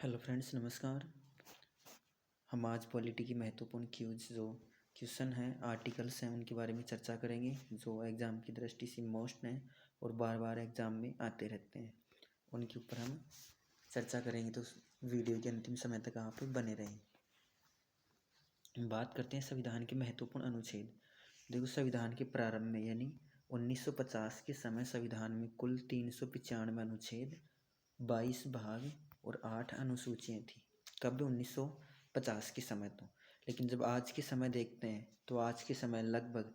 Hello friends, नमस्कार। हम आज पॉलिटी की महत्वपूर्ण क्वेश्चन हैं, आर्टिकल्स हैं, उनके बारे में चर्चा करेंगे जो एग्ज़ाम की दृष्टि से मोस्ट हैं और बार बार एग्ज़ाम में आते रहते हैं। उनके ऊपर हम चर्चा करेंगे, तो वीडियो के अंतिम समय तक आप बने रहें। बात करते हैं संविधान के महत्वपूर्ण अनुच्छेद। देखो, संविधान के प्रारंभ में यानी 1950 के समय संविधान में कुल 395 अनुच्छेद, 22 भाग और 8 अनुसूचियाँ थी। कब? 1950 के समय। तो लेकिन जब आज के समय देखते हैं तो आज के समय लगभग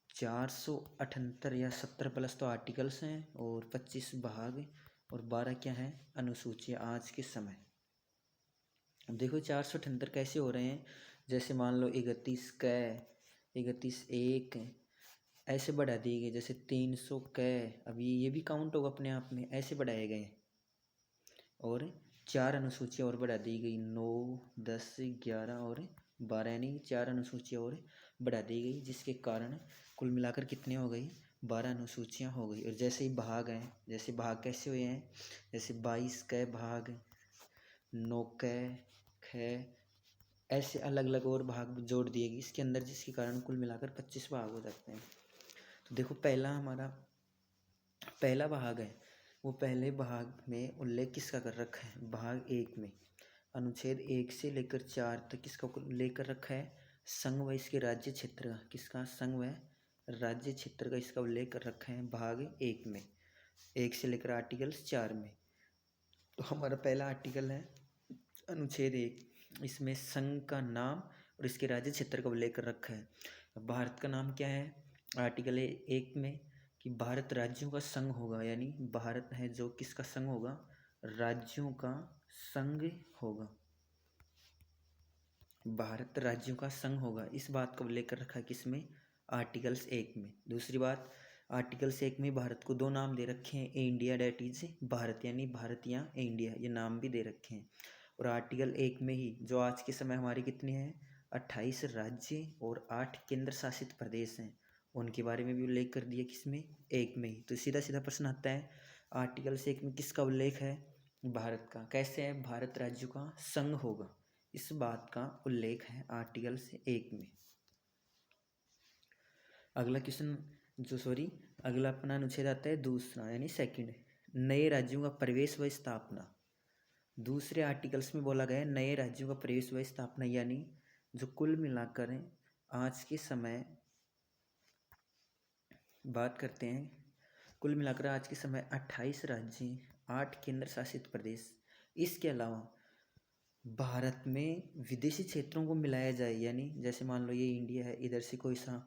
478 या 70 प्लस तो आर्टिकल्स हैं और 25 भाग और 12 क्या हैं? अनुसूचियाँ आज के समय। देखो, 478 कैसे हो रहे हैं? जैसे मान लो 31 क, 31 एक ऐसे बढ़ा दिए गए, जैसे 300 क, अभी ये भी काउंट होगा अपने आप में, ऐसे बढ़ाए गए। और 4 अनुसूचियाँ और बढ़ा दी गई, 9, 10, 11 और 12, यानी 4 अनुसूचियाँ और बढ़ा दी गई, जिसके कारण कुल मिलाकर कितने हो गई? 12 अनुसूचियाँ हो गई। और जैसे ही भाग हैं, जैसे भाग कैसे हुए हैं, जैसे 22 क भाग, 9 क, ख, ऐसे अलग अलग और भाग जोड़ दिए गए इसके अंदर, जिसके कारण कुल मिलाकर 25 भाग हो जाते हैं। तो देखो, हमारा पहला भाग है, वो पहले भाग में उल्लेख किसका कर रखा है? भाग 1 में अनुच्छेद 1 से लेकर 4 तक किसका उल्लेख कर रखा है? संघ व इसके राज्य क्षेत्र का। किसका? संघ व राज्य क्षेत्र का इसका उल्लेख कर रखा है भाग 1 में, 1 से लेकर आर्टिकल्स 4 में। तो हमारा पहला आर्टिकल है अनुच्छेद 1। इसमें संघ का नाम और इसके राज्य क्षेत्र का उल्लेख कर रखा है। भारत का नाम क्या है आर्टिकल 1 में? कि भारत राज्यों का संघ होगा, यानी भारत है जो किसका संघ होगा? राज्यों का संघ होगा। भारत राज्यों का संघ होगा, इस बात का उल्लेख कर रखा है किसमें? आर्टिकल्स 1 में। दूसरी बात, आर्टिकल्स 1 में भारत को 2 नाम दे रखे हैं, इंडिया, डेट इज भारत, यानी भारत या इंडिया, ये नाम भी दे रखे हैं। और आर्टिकल 1 में ही जो आज के समय हमारे कितने हैं? 28 राज्य और 8 केंद्र शासित प्रदेश हैं, उनके बारे में भी उल्लेख कर दिया किसमें? 1 में ही। तो सीधा सीधा प्रश्न आता है, आर्टिकल्स 1 में किसका उल्लेख है? भारत का। कैसे है? भारत राज्यों का संघ होगा, इस बात का उल्लेख है आर्टिकल्स 1 में। अगला क्वेश्चन अगला अपना अनुच्छेद आता है दूसरा, यानी सेकंड, नए राज्यों का प्रवेश व स्थापना। दूसरे आर्टिकल्स में बोला गया है नए राज्यों का प्रवेश व स्थापना, यानी जो कुल मिलाकर आज के समय बात करते हैं, कुल मिलाकर आज के समय 28 राज्य, 8 केंद्र शासित प्रदेश। इसके अलावा भारत में विदेशी क्षेत्रों को मिलाया जाए, यानी जैसे मान लो ये इंडिया है, इधर से कोई सा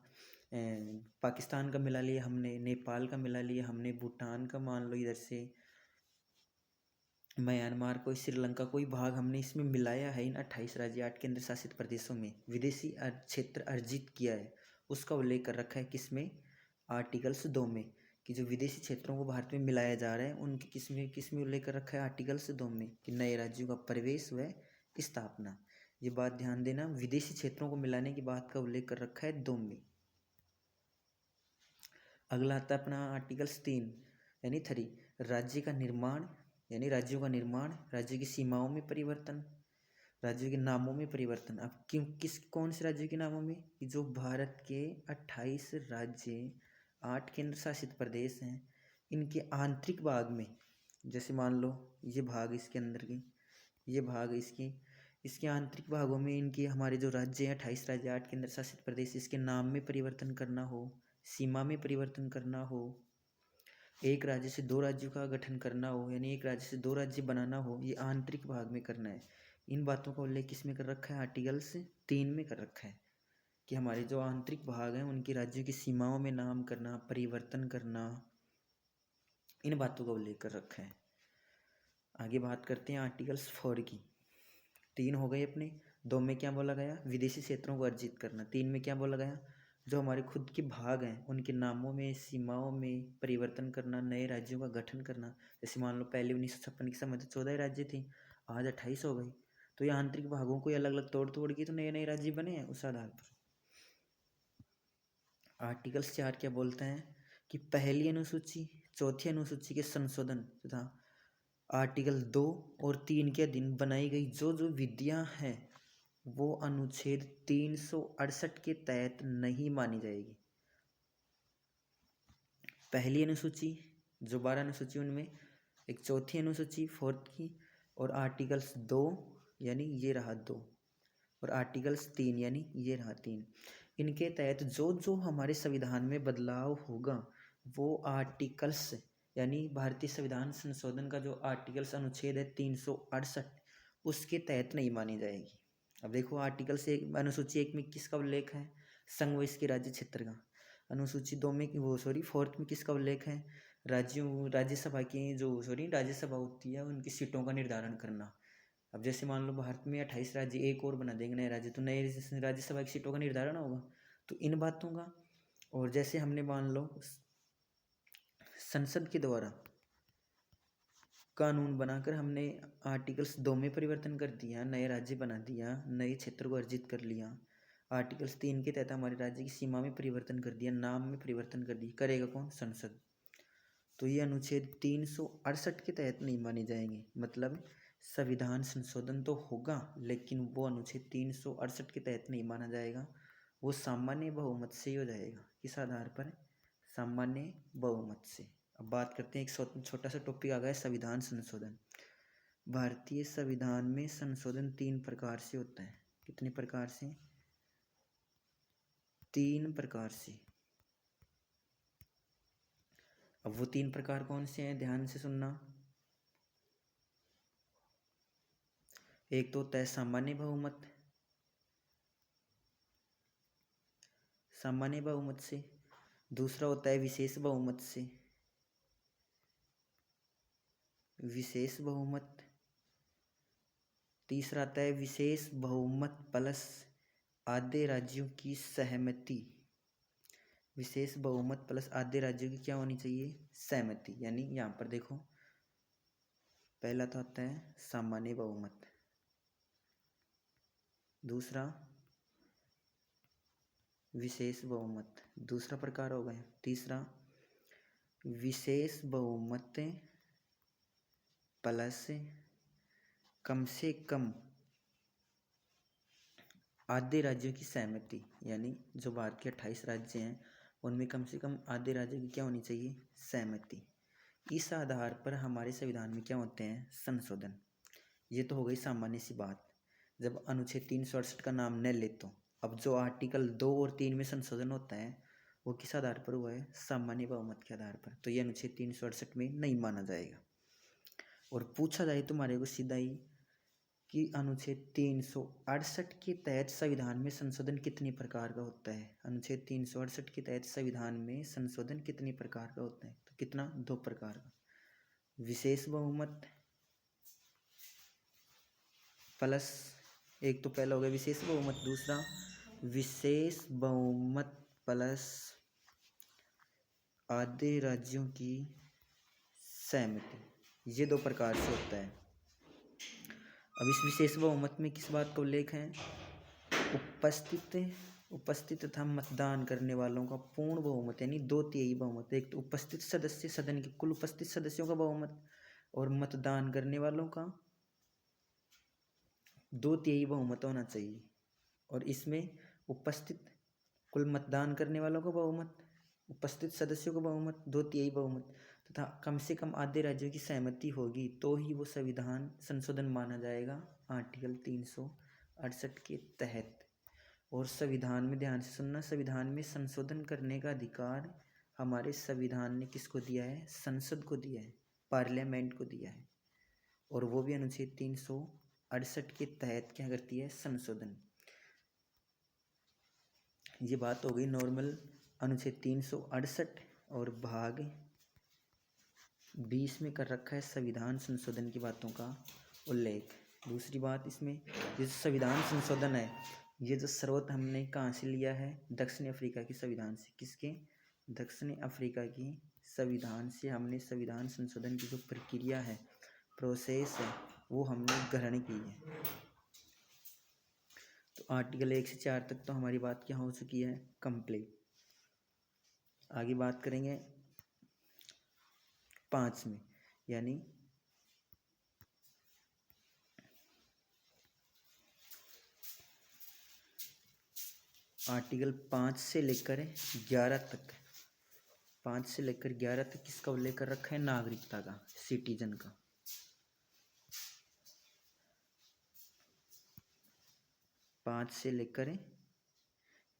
पाकिस्तान का मिला लिया हमने, नेपाल का मिला लिया हमने, भूटान का मान लो, इधर से म्यांमार, कोई श्रीलंका, कोई भाग हमने इसमें मिलाया है, इन 28 राज्य 8 केंद्र शासित प्रदेशों में विदेशी क्षेत्र अर्जित किया है, उसका उल्लेख कर रखा है किसमें? आर्टिकल्स 2 में। कि जो विदेशी क्षेत्रों को भारत में मिलाया जा रहा है, उनके किसमें उल्लेख कर रखा है? आर्टिकल्स 2 में, कि नए राज्यों का प्रवेश व स्थापना। ये बात ध्यान देना, विदेशी क्षेत्रों को मिलाने की बात का उल्लेख कर रखा है 2 में। अगला आता है अपना आर्टिकल्स 3 यानी 3, राज्य का निर्माण, यानी राज्यों का निर्माण, राज्य की सीमाओं में परिवर्तन, राज्यों के नामों में परिवर्तन। अब कौन से राज्यों के नामों में? कि जो भारत के 28 राज्य, 8 केंद्र शासित प्रदेश हैं, इनके आंतरिक भाग में, जैसे मान लो ये भाग इसके अंदर की, ये भाग इसके आंतरिक भागों में इनके हमारे जो राज्य हैं 28 राज्य, 8 केंद्र शासित प्रदेश, इसके नाम में परिवर्तन करना हो, सीमा में परिवर्तन करना हो, एक राज्य से 2 राज्यों का गठन करना हो, यानी एक राज्य से 2 राज्य बनाना हो, ये आंतरिक भाग में करना है। इन बातों का उल्लेख किसमें कर रखा है? आर्टिकल्स 3 में कर रखा है, कि हमारे जो आंतरिक भाग हैं उनके राज्यों की सीमाओं में नाम करना, परिवर्तन करना, इन बातों का उल्लेख कर रखा है। आगे बात करते हैं आर्टिकल्स 4 की। 3 हो गए अपने, 2 में क्या बोला गया? विदेशी क्षेत्रों को अर्जित करना। 3 में क्या बोला गया? जो हमारे खुद के भाग हैं उनके नामों में, सीमाओं में परिवर्तन करना, नए राज्यों का गठन करना। जैसे मान लो पहले 1956 के समय तो 14 राज्य थे, आज 28 हो गई, तो ये आंतरिक भागों को अलग अलग तोड़ के तो नए नए राज्य बने हैं उस आधार पर। आर्टिकल्स 4 क्या बोलते हैं? कि पहली अनुसूची, चौथी अनुसूची के संशोधन तथा आर्टिकल 2 और 3 के अधीन बनाई गई जो जो विधियां हैं वो अनुच्छेद 368 के तहत नहीं मानी जाएगी। पहली अनुसूची जो 12 अनुसूची उनमें एक चौथी अनुसूची फोर्थ की, और आर्टिकल्स 2 यानी ये रहा 2, और आर्टिकल्स 3 यानी ये रहा 3। इनके तहत जो जो हमारे संविधान में बदलाव होगा वो आर्टिकल्स यानी भारतीय संविधान संशोधन का जो आर्टिकल्स अनुच्छेद है 368 उसके तहत नहीं मानी जाएगी। अब देखो आर्टिकल से अनुसूची 1 में किसका उल्लेख है? संघ व इसके राज्य क्षेत्र का। अनुसूची 2 में फोर्थ में किसका उल्लेख है? राज्यसभा की राज्यसभा होती है उनकी सीटों का निर्धारण करना। अब जैसे मान लो भारत में 28 राज्य, एक और बना देंगे नए राज्य, तो नए राज्यसभा की सीटों का निर्धारण होगा। तो इन बातों का, और जैसे हमने मान लो संसद के द्वारा कानून बनाकर हमने आर्टिकल्स 2 में परिवर्तन कर दिया, नए राज्य बना दिया, नए क्षेत्र को अर्जित कर लिया। आर्टिकल्स 3 के तहत हमारे राज्य की सीमा में परिवर्तन कर दिया, नाम में परिवर्तन कर दिया, करेगा कौन? संसद। तो ये अनुच्छेद 368 के तहत नहीं माने जाएंगे। मतलब संविधान संशोधन तो होगा लेकिन वो अनुच्छेद 368 के तहत नहीं माना जाएगा, वो सामान्य बहुमत से ही हो जाएगा। किस आधार पर? सामान्य बहुमत से। अब बात करते हैं, एक छोटा सा टॉपिक आ गया संविधान संशोधन। भारतीय संविधान में संशोधन 3 प्रकार से होता है। कितने प्रकार से? 3 प्रकार से। अब वो 3 प्रकार कौन से हैं? ध्यान से सुनना। एक तो होता है सामान्य बहुमत, सामान्य बहुमत से। दूसरा होता है विशेष बहुमत से, विशेष बहुमत। तीसरा आता है विशेष बहुमत प्लस आधे राज्यों की सहमति। विशेष बहुमत प्लस आधे राज्यों की क्या होनी चाहिए? सहमति। यानी यहाँ पर देखो, पहला तो आता है सामान्य बहुमत, दूसरा विशेष बहुमत, दूसरा प्रकार हो गया। तीसरा विशेष बहुमत प्लस कम से कम आधे राज्यों की सहमति। यानी जो भारत के 28 राज्य हैं उनमें कम से कम आधे राज्यों की क्या होनी चाहिए? सहमति। इस आधार पर हमारे संविधान में क्या होते हैं? संशोधन। ये तो हो गई सामान्य सी बात, जब अनुच्छेद 368 का नाम न ले तो। अब जो आर्टिकल 2 और 3 में संशोधन होता है वो किस आधार पर हुआ है? सामान्य बहुमत के आधार पर। तो ये अनुच्छेद 368 में नहीं माना जाएगा। और पूछा जाए तुम्हारे को सीधा ही कि अनुच्छेद 368 के तहत संविधान में संशोधन कितनी प्रकार का होता है? अनुच्छेद 368 के तहत संविधान में संशोधन कितनी प्रकार का होता है? तो कितना? 2 प्रकार का। विशेष बहुमत प्लस, एक तो पहला हो गया विशेष बहुमत, दूसरा विशेष बहुमत प्लस आधे राज्यों की सहमति। ये 2 प्रकार से होता है। अब इस विशेष बहुमत में किस बात का उल्लेख है? उपस्थित तथा मतदान करने वालों का पूर्ण बहुमत यानी 2/3 बहुमत। एक तो उपस्थित सदस्य, सदन के कुल उपस्थित सदस्यों का बहुमत, और मतदान करने वालों का 2/3 बहुमत होना चाहिए। और इसमें उपस्थित कुल मतदान करने वालों का बहुमत, उपस्थित सदस्यों का बहुमत, 2/3 बहुमत तथा कम से कम आधे राज्यों की सहमति होगी तो ही वो संविधान संशोधन माना जाएगा आर्टिकल 368 के तहत। और संविधान में ध्यान से सुनना, संविधान में संशोधन करने का अधिकार हमारे संविधान ने किसको दिया है? संसद को दिया है, पार्लियामेंट को दिया है। और वो भी अनुच्छेद 368 के तहत क्या करती है? संशोधन। ये बात हो गई नॉर्मल अनुच्छेद 368 और भाग 20 में कर रखा है संविधान संशोधन की बातों का उल्लेख। दूसरी बात इसमें, ये जो संविधान संशोधन है ये जो स्रोत हमने कहाँ से लिया है? दक्षिण अफ्रीका के संविधान से। किसके? दक्षिण अफ्रीका की संविधान से हमने संविधान संशोधन की जो प्रक्रिया है, प्रोसेस है, वो हमने ग्रहण की है। तो आर्टिकल 1 से 4 तक तो हमारी बात क्या हो चुकी है? कंप्लीट। आगे बात करेंगे 5 में, यानी आर्टिकल 5 से लेकर 11 तक, 5 से लेकर 11 तक किसका उल्लेख कर रखा है? नागरिकता का, सिटीजन का। 5 से लेकर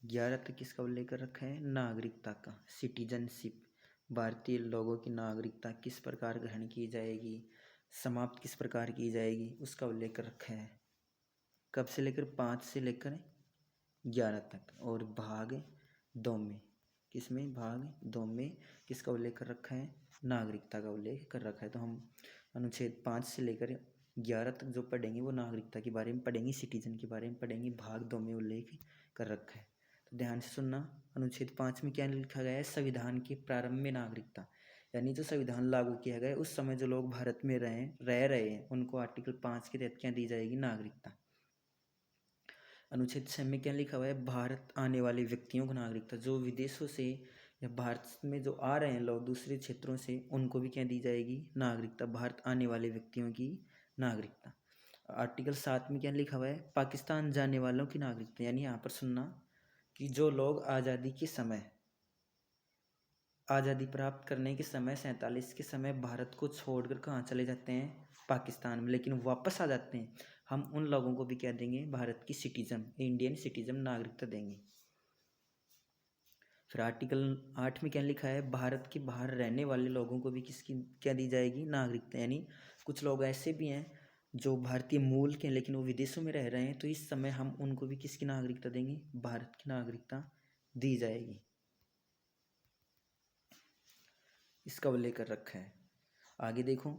11 तक किसका उल्लेख कर रखा है? नागरिकता का, सिटीजनशिप। भारतीय लोगों की नागरिकता किस प्रकार ग्रहण की जाएगी, समाप्त किस प्रकार की जाएगी, उसका उल्लेख कर रखा है। कब से लेकर? 5 से लेकर 11 तक। और भाग 2 में, किसमें? भाग 2 में किसका उल्लेख कर रखा है? नागरिकता का उल्लेख कर रखा है। तो हम अनुच्छेद 5 से लेकर 11 तक जो पढ़ेंगे वो नागरिकता के बारे में पढ़ेंगे, सिटीजन के बारे में पढ़ेंगे। भाग 2 में उल्लेख कर रखा है, तो ध्यान से सुनना। अनुच्छेद 5 में क्या लिखा गया है? संविधान के प्रारंभ में नागरिकता, यानी जो संविधान लागू किया गया उस समय जो लोग भारत में रह रहे हैं उनको आर्टिकल 5 के तहत क्या दी जाएगी? नागरिकता। अनुच्छेद 6 में क्या लिखा हुआ है? भारत आने वाले व्यक्तियों को नागरिकता, जो विदेशों से या भारत में जो आ रहे हैं लोग दूसरे क्षेत्रों से, उनको भी क्या दी जाएगी? नागरिकता। भारत आने वाले व्यक्तियों की नागरिकता। आर्टिकल 7 में क्या लिखा हुआ है? पाकिस्तान जाने वालों की नागरिकता, यानी यहाँ पर सुनना कि जो लोग आज़ादी के समय, आज़ादी प्राप्त करने के समय 47 के समय भारत को छोड़कर कहाँ चले जाते हैं? पाकिस्तान में, लेकिन वापस आ जाते हैं, हम उन लोगों को भी क्या देंगे? भारत की सिटीजन, इंडियन सिटीजन नागरिकता देंगे। फिर आर्टिकल 8 में क्या लिखा है? भारत के बाहर रहने वाले लोगों को भी किसकी क्या दी जाएगी? नागरिकता। यानी कुछ लोग ऐसे भी हैं जो भारतीय मूल के लेकिन वो विदेशों में रह रहे हैं, तो इस समय हम उनको भी किसकी नागरिकता देंगे? भारत की नागरिकता दी जाएगी। इसका उल्लेख कर रखा है। आगे देखो,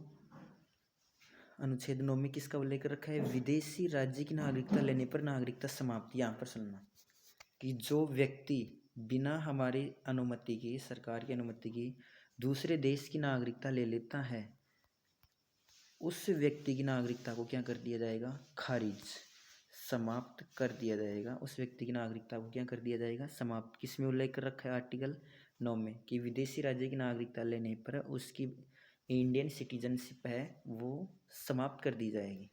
अनुच्छेद 9 में किसका उल्लेख कर रखा है? विदेशी राज्य की नागरिकता लेने पर नागरिकता समाप्ति। यहाँ पर सुनना कि जो व्यक्ति बिना हमारी अनुमति की, सरकार की अनुमति की, दूसरे देश की नागरिकता ले लेता है, उस व्यक्ति की नागरिकता को क्या कर दिया जाएगा? खारिज, समाप्त कर दिया जाएगा। उस व्यक्ति की नागरिकता को क्या कर दिया जाएगा? समाप्त। किसमें उल्लेख कर रखा है? आर्टिकल 9 में, कि विदेशी राज्य की नागरिकता लेने पर उसकी इंडियन सिटीजनशिप है वो समाप्त कर दी जाएगी।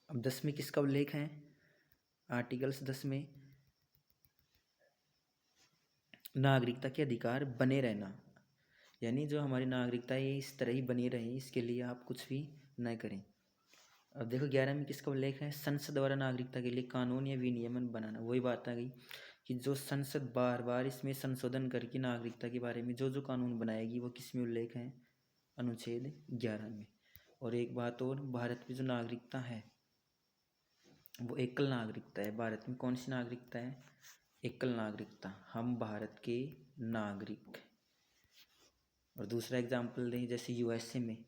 अब 10 में किसका उल्लेख है? आर्टिकल्स 10 में नागरिकता के अधिकार बने रहना, यानी जो हमारी नागरिकता है ये इस तरह ही बनी रहे, इसके लिए आप कुछ भी न करें। अब देखो 11 में किसका उल्लेख है? संसद द्वारा नागरिकता के लिए कानून या विनियमन बनाना। वही बात आ गई कि जो संसद बार बार इसमें संशोधन करके नागरिकता के बारे में जो जो कानून बनाएगी वो किस में उल्लेख है? अनुच्छेद 11 में। और एक बात और, भारत में जो नागरिकता है वो एकल नागरिकता है। भारत में कौन सी नागरिकता है? एकल नागरिकता, हम भारत के नागरिक। और दूसरा एग्जाम्पल दें, जैसे यूएसए में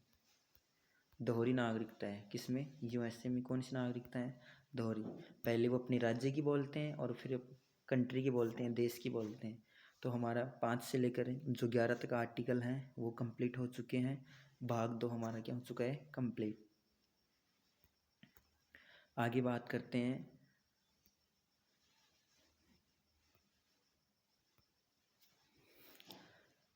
दोहरी नागरिकता है। किसमें? यूएसए में कौन सी नागरिकता है? दोहरी। पहले वो अपने राज्य की बोलते हैं और फिर कंट्री की बोलते हैं, देश की बोलते हैं। तो हमारा 5 से लेकर जो 11 तक आर्टिकल हैं वो कंप्लीट हो चुके हैं। भाग 2 हमारा क्या हो चुका है? कंप्लीट। आगे बात करते हैं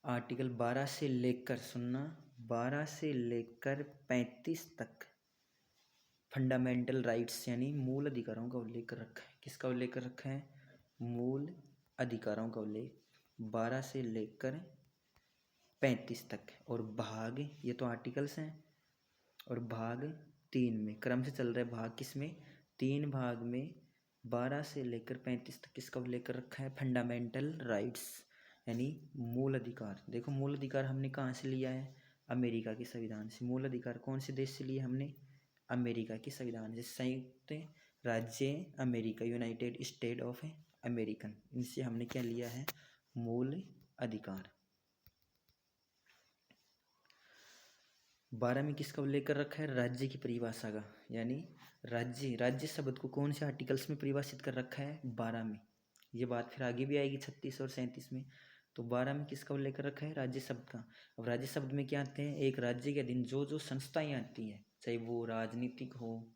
आर्टिकल 12 से लेकर, सुनना, 12 से लेकर 35 तक फंडामेंटल राइट्स यानी मूल अधिकारों का उल्लेख कर रखा है। किसका उल्लेख कर रखा है? मूल अधिकारों का उल्लेख 12 से लेकर 35 तक। और भाग, ये तो आर्टिकल्स हैं, और भाग 3 में क्रम से चल रहा है। भाग किसमें? 3 भाग में 12 से लेकर 35 तक किसका उल्लेख कर रखा है? फंडामेंटल राइट्स यानी मूल अधिकार। देखो मूल अधिकार हमने कहाँ से लिया है? अमेरिका के संविधान से। मूल अधिकार कौन से देश से लिए हमने? अमेरिका के संविधान से। संयुक्त राज्य America, United state of American, इनसे हमने क्या लिया है? मूल अधिकार। 12 में किसका उल्लेख कर रखा है? राज्य की परिभाषा का, यानी राज्य, राज्य शब्द को कौन से आर्टिकल्स में परिभाषित कर रखा है? 12 में। ये बात फिर आगे भी आएगी 36 और 37 में। तो 12 में किसका उल्लेख कर रखा है? राज्य शब्द का। अब राज्य शब्द में क्या आते हैं? एक राज्य के अधीन जो जो संस्थाएं आती हैं, चाहे वो राजनीतिक हो,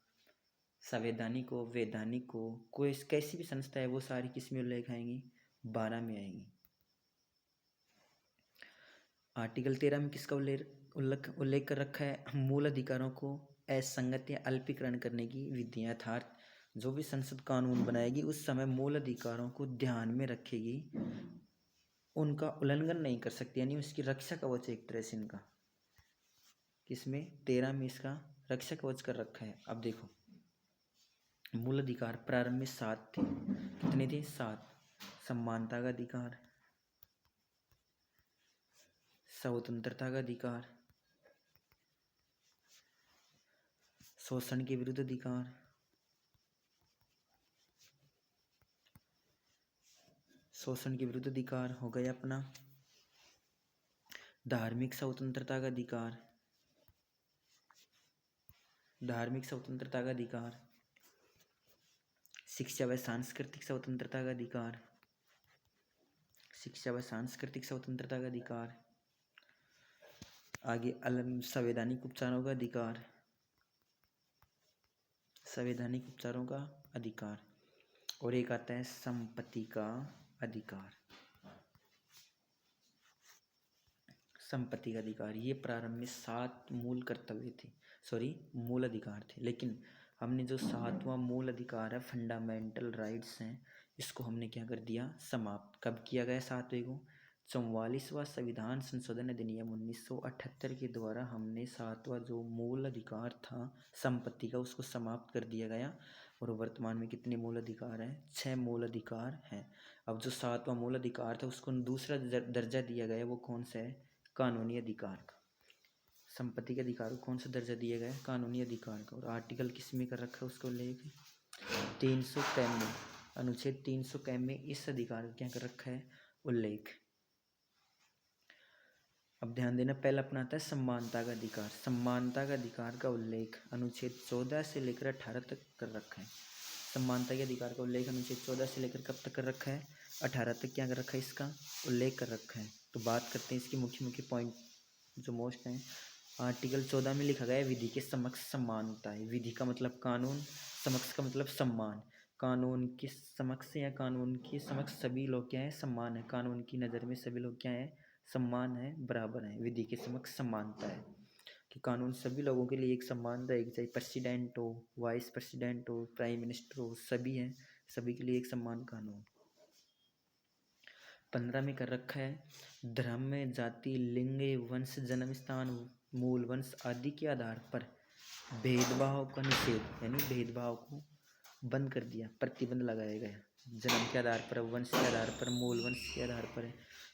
संवैधानिक हो, वैधानिक हो, कोई कैसी भी संस्था है, वो सारी किस में उल्लेख आएंगी? 12 में आएंगी। आर्टिकल 13 में किसका उल्लेख कर रखा है? मूल अधिकारों को असंगत या अल्पीकरण करने की विधियां अर्थात जो भी संसद कानून बनाएगी उस समय मूल अधिकारों को ध्यान में रखेगी, उनका उल्लंघन नहीं कर सकती, यानी उसकी रक्षा कवच एक तरह से इनका किसमें 13 में इसका रक्षा कवच कर रखा है। अब देखो मूल अधिकार प्रारंभ में 7 थे, कितने थे 7। समानता का अधिकार, स्वतंत्रता का अधिकार, शोषण के विरुद्ध अधिकार, शोषण के विरुद्ध अधिकार हो गया अपना, धार्मिक स्वतंत्रता का अधिकार, धार्मिक स्वतंत्रता का अधिकार, शिक्षा व सांस्कृतिक स्वतंत्रता का अधिकार, शिक्षा व सांस्कृतिक स्वतंत्रता का अधिकार, आगे संवैधानिक उपचारों का अधिकार, संवैधानिक उपचारों का अधिकार, और एक आता है संपत्ति का अधिकार, संपत्ति का अधिकार। ये प्रारंभ में 7 मूल कर्तव्य थे, मूल अधिकार थे, लेकिन हमने जो 7वां मूल अधिकार है फंडामेंटल राइट्स हैं, इसको हमने क्या कर दिया समाप्त। कब किया गया 7वें को 44वां संविधान संशोधन अधिनियम 1978 के द्वारा हमने 7वां जो मूल अधिकार था संपत्ति का उसको समाप्त कर दिया गया, और वर्तमान में कितने मूल अधिकार हैं 6 मूल अधिकार हैं। अब जो 7वां मूल अधिकार था उसको दूसरा दर्जा दिया गया, वो कौन सा है कानूनी अधिकार का। संपत्ति के अधिकार को कौन सा दर्जा दिया गया कानूनी अधिकार का, और आर्टिकल किस में कर रखा है उसको उल्लेख 300 में, अनुच्छेद 300 में इस अधिकार का क्या कर रखा है उल्लेख। अब ध्यान देना पहला अपना आता है समानता का अधिकार। समानता का अधिकार का उल्लेख अनुच्छेद 14 से लेकर 18 तक कर रखा है। समानता के अधिकार का उल्लेख अनुच्छेद 14 से लेकर कब तक कर रखा है 18 तक क्या कर रखा है इसका उल्लेख कर रखा है। तो बात करते हैं इसकी मुख्य मुख्य पॉइंट जो मोस्ट हैं। आर्टिकल 14 में लिखा गया है विधि के समक्ष समानता है। विधि का मतलब कानून, समक्ष का मतलब सम्मान। कानून के समक्ष या कानून के समक्ष सभी लोग क्या है सम्मान है। कानून की नज़र में सभी लोग क्या है सम्मान है, बराबर है। विधि के समक्ष समानता है कि कानून सभी लोगों के लिए एक समान रहेगी, चाहे प्रेसिडेंट हो, वाइस प्रेसिडेंट हो, प्राइम मिनिस्टर हो, सभी हैं, सभी के लिए एक समान कानून। 15 में कर रखा है धर्म, जाति, लिंग, वंश, जन्म स्थान, मूल वंश आदि के आधार पर भेदभाव का निषेध, यानी भेदभाव को बंद कर दिया, प्रतिबंध लगाया गया। जन्म के आधार पर, वंश के आधार पर, मूल वंश के आधार पर,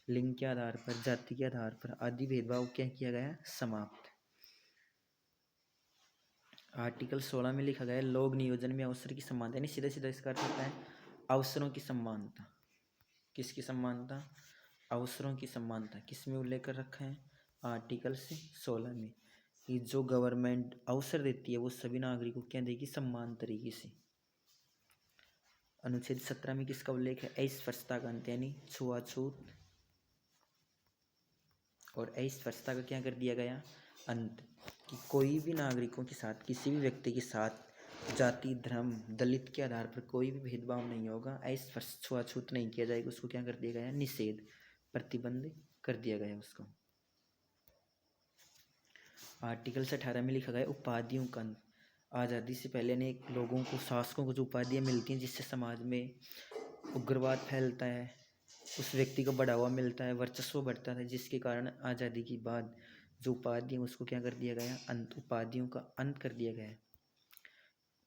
लिंग के आधार पर, जाति के आधार पर आदि भेदभाव क्या किया गया समाप्त। आर्टिकल 16 में लिखा गया लोग नियोजन में अवसर की समानता, यानी सीधा सीधा इसका अर्थ होता है अवसरों की समानता। किसकी समानता अवसरों की समानता। किस में उल्लेख कर रखा है आर्टिकल 16 में कि जो गवर्नमेंट अवसर देती है वो सभी नागरिकों को क्या देगी समान तरीके से। अनुच्छेद 17 में किसका उल्लेख है अस्पृश्यता का अंत, यानी छुआछूत और अस्पृश्यता का क्या कर दिया गया अंत, कि कोई भी नागरिकों के साथ, किसी भी व्यक्ति के साथ जाति, धर्म, दलित के आधार पर कोई भी भेदभाव नहीं होगा, अस्पृश्य छुआछूत नहीं किया जाएगा, उसको क्या कर दिया गया निषेध, प्रतिबंध कर दिया गया उसको। आर्टिकल 18 में लिखा गया उपाधियों का अंत। आज़ादी से पहले अनेक लोगों को, शासकों को जो उपाधियाँ मिलती हैं जिससे समाज में उग्रवाद फैलता है, उस व्यक्ति को बढ़ावा मिलता है, वर्चस्व बढ़ता है, जिसके कारण आज़ादी के बाद जो उपाधियाँ उसको क्या कर दिया गया अंत, उपाधियों का अंत कर दिया गया है।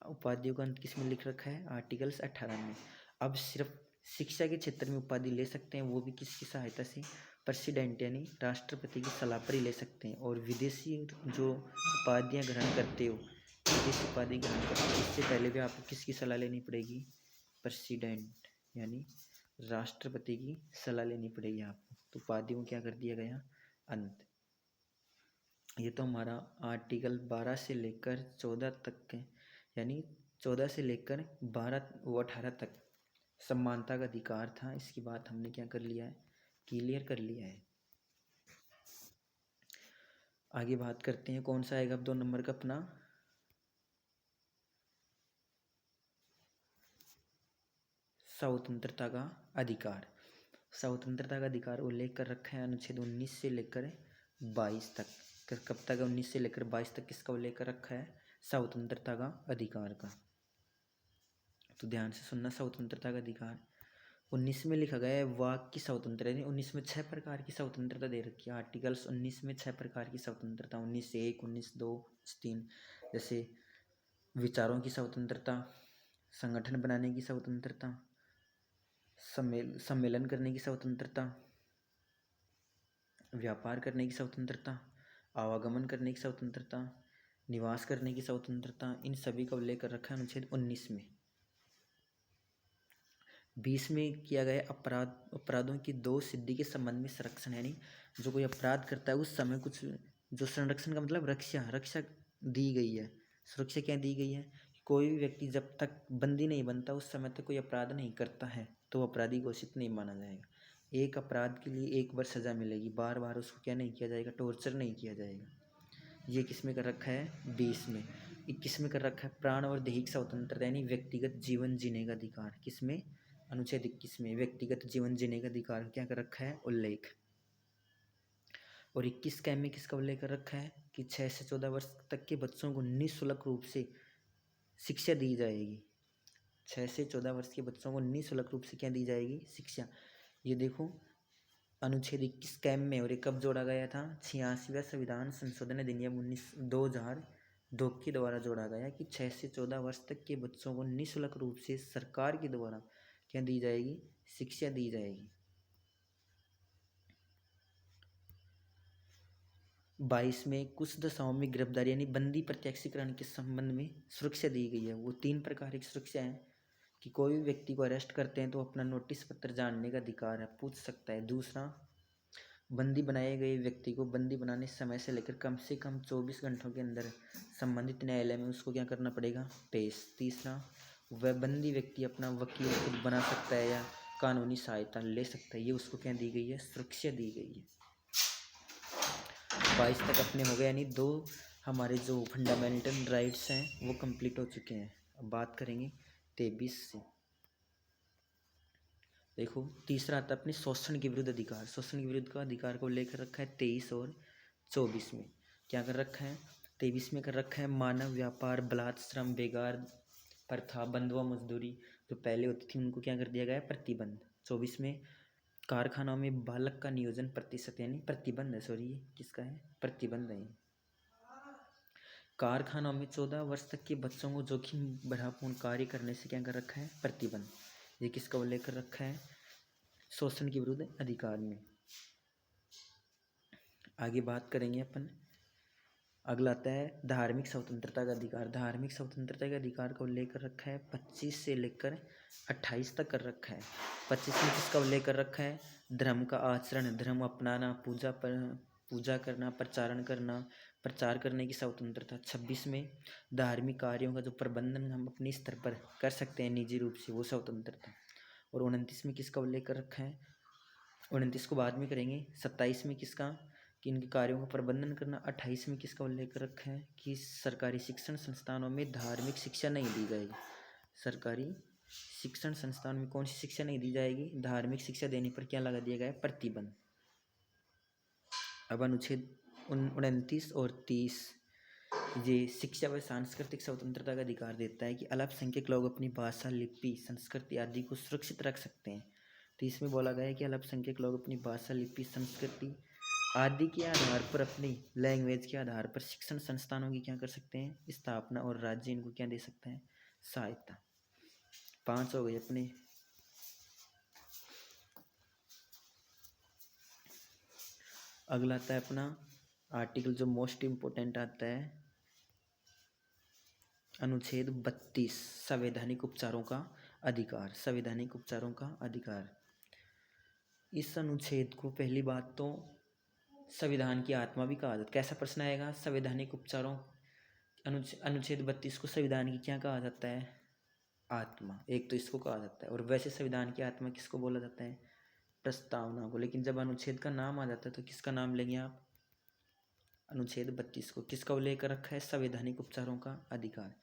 उपाधियों का अंत किस में लिख रखा है आर्टिकल 18 में। अब सिर्फ शिक्षा के क्षेत्र में उपाधि ले सकते हैं, वो भी किसकी सहायता से प्रेसिडेंट यानी राष्ट्रपति की सलाह पर ही ले सकते हैं। और विदेशी जो उपाधियाँ ग्रहण करते हो, विदेशी उपाधि ग्रहण करते हो, इससे पहले भी आपको किसकी सलाह लेनी पड़ेगी प्रेसिडेंट यानी राष्ट्रपति की सलाह लेनी पड़ेगी आपको। तो उपाधियों क्या कर दिया गया अंत। ये तो हमारा आर्टिकल 12 से लेकर 14 तक के, यानी 14 से लेकर 18 तक समानता का अधिकार था। इसकी बात हमने क्या कर लिया है क्लियर कर लिया है। आगे बात करते हैं कौन सा आएगा अब 2 नंबर का अपना स्वतंत्रता का अधिकार। स्वतंत्रता का अधिकार उल्लेख कर रखा है अनुच्छेद 19 से लेकर 22 तक। कब तक 19 से लेकर 22 तक किसका उल्लेख कर रखा है स्वतंत्रता का अधिकार का। तो ध्यान से सुनना, स्वतंत्रता का अधिकार 19 में लिखा गया है वाक की स्वतंत्रता, यानी 19 में 6 प्रकार की स्वतंत्रता दे रखी है। आर्टिकल्स 19 में 6 प्रकार की स्वतंत्रता, 19(1), 19(2), 3, जैसे विचारों की स्वतंत्रता, संगठन बनाने की स्वतंत्रता, सम्मेलन करने की स्वतंत्रता, व्यापार करने की स्वतंत्रता, आवागमन करने की स्वतंत्रता, निवास करने की स्वतंत्रता, इन सभी का उल्लेख कर रखा है अनुच्छेद 19 में। 20 में किया गया अपराधों की दो सिद्धि के संबंध में संरक्षण, यानी जो कोई अपराध करता है उस समय कुछ जो संरक्षण का मतलब रक्षा दी गई है। सुरक्षा क्या दी गई है? कोई भी व्यक्ति जब तक बंदी नहीं बनता उस समय तक कोई अपराध नहीं करता है तो अपराधी घोषित नहीं माना जाएगा। एक अपराध के लिए 1 वर्ष सजा मिलेगी, बार बार उसको क्या नहीं किया जाएगा, टॉर्चर नहीं किया जाएगा। ये किस में कर रखा है? 20 में। 21 में कर रखा है प्राण और दैहिक स्वतंत्रता, यानी व्यक्तिगत जीवन जीने का अधिकार। किसमें? अनुच्छेद 21 में व्यक्तिगत जीवन जीने का अधिकार क्या कर रखा है? उल्लेख। और 21 का में किसका उल्लेख कर रखा है कि 6 से 14 वर्ष तक के बच्चों को निःशुल्क रूप से शिक्षा दी जाएगी। 6 से 14 वर्ष के बच्चों को निःशुल्क रूप से क्या दी जाएगी? शिक्षा। ये देखो अनुच्छेद 21 कैम में, और ये कब जोड़ा गया था? 86वां संविधान संशोधन अधिनियम 2002 के द्वारा जोड़ा गया कि 6 से 14 वर्ष तक के बच्चों को निःशुल्क रूप से सरकार के द्वारा क्या दी जाएगी? शिक्षा दी जाएगी। 22 में कुछ दशाओं में गिरफ्तारी यानी बंदी प्रत्यक्षीकरण के संबंध में सुरक्षा दी गई है। वो 3 प्रकार की सुरक्षा है कि कोई भी व्यक्ति को अरेस्ट करते हैं तो अपना नोटिस पत्र जानने का अधिकार है, पूछ सकता है। दूसरा, बंदी बनाए गए व्यक्ति को बंदी बनाने समय से लेकर कम से कम 24 घंटों के अंदर संबंधित न्यायालय में उसको क्या करना पड़ेगा? पेश। तीसरा, वह बंदी व्यक्ति अपना वकील खुद बना सकता है या कानूनी सहायता ले सकता है। ये उसको क्या दी गई है? सुरक्षा दी गई है। 22 तक अपने हो गए, यानी 2 हमारे जो फंडामेंटल राइट्स हैं वो कंप्लीट हो चुके हैं। अब बात करेंगे 23 से। देखो तीसरा आता है अपने शोषण के विरुद्ध अधिकार। शोषण के विरुद्ध का अधिकार को लेकर रखा है 23 और 24 में। क्या कर रखा है? 23 में कर रखा है मानव व्यापार, बलात् श्रम, बेगार प्रथा, बंधुआ मजदूरी जो पहले होती थी उनको क्या कर दिया गया है? प्रतिबंध। 24 में कारखानों में बालक का नियोजन प्रतिशत, यानी प्रतिबंध है, सॉरी ये किसका है? प्रतिबंध है। कारखानों में 14 वर्ष तक के बच्चों को जोखिम भरापूर्ण कार्य करने से क्या कर रखा है? प्रतिबंध। ये किसका उल्लेख कर रखा है? शोषण के विरुद्ध अधिकार में। आगे बात करेंगे अपन। अगला आता है धार्मिक स्वतंत्रता का अधिकार। धार्मिक स्वतंत्रता के अधिकार का उल्लेख कर रखा है 25 से लेकर 28 तक कर रखा है। 25 में किसका उल्लेख कर रखा है? धर्म का आचरण, धर्म अपनाना, पूजा करना, प्रचार करने की स्वतंत्रता। 26 में धार्मिक कार्यों का जो प्रबंधन हम अपने स्तर पर कर सकते हैं निजी रूप से, वो स्वतंत्रता। और 29 में किसका उल्लेख कर रखा है? 29 को बाद में करेंगे। 27 में किसका? कि इनके कार्यों का प्रबंधन करना। 28 में किसका उल्लेख कर रखा है? कि सरकारी शिक्षण संस्थानों में धार्मिक शिक्षा नहीं दी जाएगी। सरकारी शिक्षण संस्थान में कौन सी शिक्षा नहीं दी जाएगी? धार्मिक शिक्षा देने पर क्या लगा दिया गया है? प्रतिबंध। अब अनुच्छेद 29 और 30 ये शिक्षा व सांस्कृतिक स्वतंत्रता का अधिकार देता है कि अल्पसंख्यक लोग अपनी भाषा, लिपि, संस्कृति आदि को सुरक्षित रख सकते हैं। तो इसमें बोला गया है कि अल्पसंख्यक लोग अपनी भाषा, लिपि, संस्कृति आदि के आधार पर, अपनी लैंग्वेज के आधार पर शिक्षण संस्थानों की क्या कर सकते हैं? स्थापना, और राज्य इनको क्या दे सकता है? सहायता। 5 हो गए अपने। अगला आता है अपना आर्टिकल जो मोस्ट इम्पोर्टेंट आता है, अनुच्छेद 32 संवैधानिक उपचारों का अधिकार। संवैधानिक उपचारों का अधिकार। इस अनुच्छेद को पहली बात तो संविधान की आत्मा भी कहा जाता है। कैसा प्रश्न आएगा? संवैधानिक उपचारों अनुच्छेद 32 को संविधान की क्या कहा जाता है? आत्मा। एक तो इसको कहा जाता है। और वैसे संविधान की आत्मा किसको बोला जाता है? प्रस्तावना को। लेकिन जब अनुच्छेद का नाम आ जाता है तो किसका नाम लेंगे आप? अनुच्छेद 32 को। किसका उल्लेख कर रखा है? संवैधानिक उपचारों का अधिकार।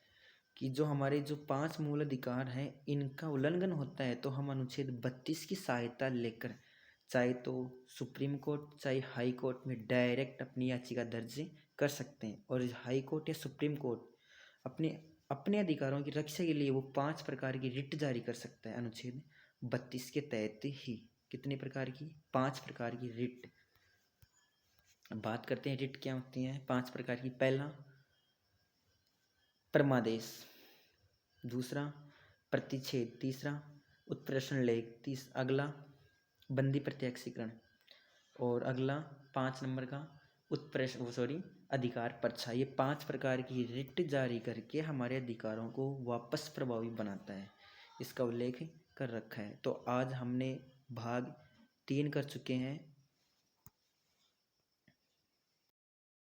कि जो हमारे जो 5 मूल अधिकार हैं इनका उल्लंघन होता है तो हम अनुच्छेद 32 की सहायता लेकर चाहे तो सुप्रीम कोर्ट चाहे हाई कोर्ट में डायरेक्ट अपनी याचिका दर्ज कर सकते हैं। और हाई कोर्ट या सुप्रीम कोर्ट अपने अपने अधिकारों की रक्षा के लिए वो 5 प्रकार की रिट जारी कर सकता है अनुच्छेद 32 के तहत ही। कितने प्रकार की? 5 प्रकार की रिट। अब बात करते हैं रिट क्या होती हैं 5 प्रकार की। पहला परमादेश, दूसरा प्रतिषेध, तीसरा उत्प्रेषण लेख, अगला बंदी प्रत्यक्षीकरण, और अगला 5 नंबर का अधिकार पर्चा। ये 5 प्रकार की रिट जारी करके हमारे अधिकारों को वापस प्रभावी बनाता है, इसका उल्लेख कर रखा है। तो आज हमने भाग 3 कर चुके हैं।